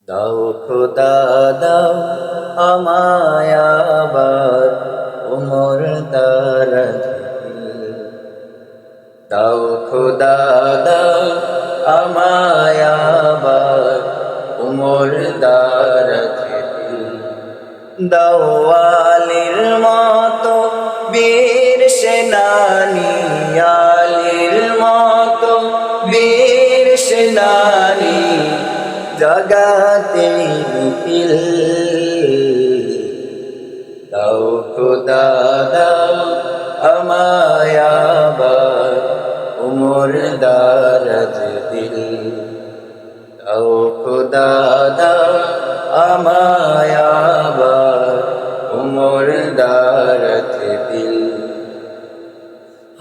দাও খোদা দাও আমায় আবার উমর দারাজ দিল। দাও খোদা দাও আমায় আবার উমর দারাজ দিল। দাও আলীর মতো বীর সেনানী, আলীর মতো বীর সেনানী জগাতে নিখিল। দাও খোদা দাও আমায় আবার উমর দারাজ দিল। দাও খোদা দাও আমায় আবার উমর দারাজ দিল।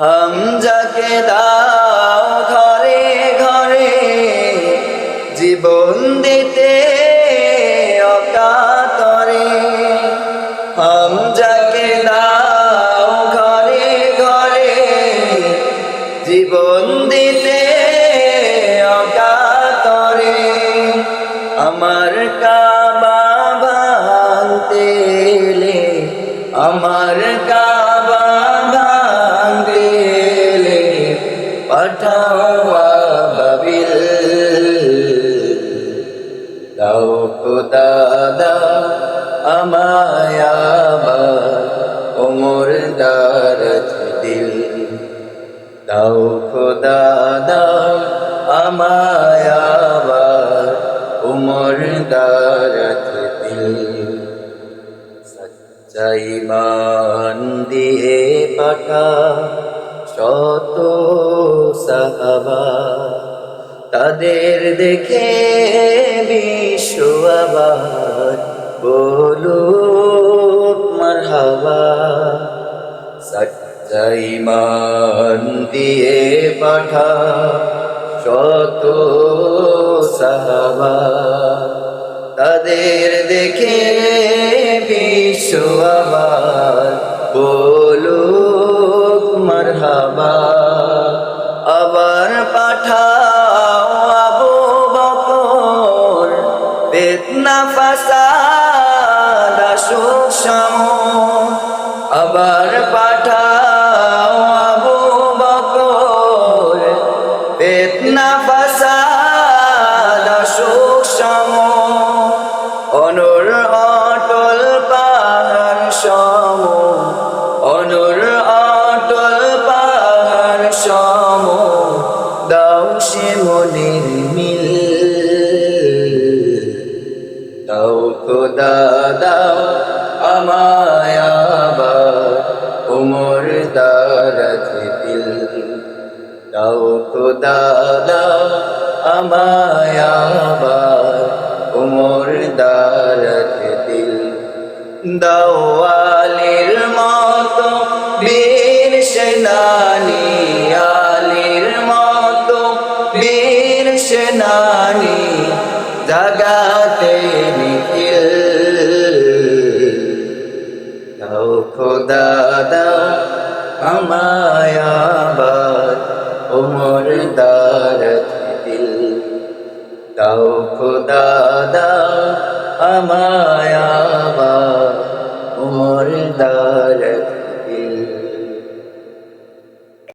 হামজাকে দাও ঘরে ঘরে জীবন দিতে অকাতরে। হামজাকে দাও ঘরে ঘরে জীবন দিতে অকাতরে। আমার কাবা ভাঙতে এলে, আমার কাবা ভাঙতে এলে পাঠাও আবাবিল। দাও খোদা দাও আমায় আবার উমর দারাজ দিল। দাও খোদা দাও আমায় আবার উমর দারাজ দিল। সচ্চা ঈমান দিয়ে পাঠা শত সাহাবা, তাদের দেখে বিশ্ব আবার বলুক মারহাবা। সচ্চা ঈমান দিয়ে পাঠা শত সাহাবা, তাদের দেখে বিশ্ব আবার বলুক মারহাবা। আবার পাঠাও আবু বকর, ফিতনা ফাসাদ আসুক সমূহ। আবার পাঠাও আবু বকর, ফিতনা ফাসাদ আসুক সমূহ। অনুর অটল পাহাড় সম, অনুর অটল পাহাড় সম দাও সে মনের মিল। দাও খোদা দাও আমায় আবার উমর দারাজ দিল। দাও খোদা দাও আমায় আবার উমর দারাজ দিল। দাও আলীর মতো বীর সেনানী, আলীর মতো বীর সেনানী জাগাতে নিখিল। দাও খোদা দাও আমায় আবার উমর দারাজ দিল। দাও খোদা দাও আমায় আবার উমর দারাজ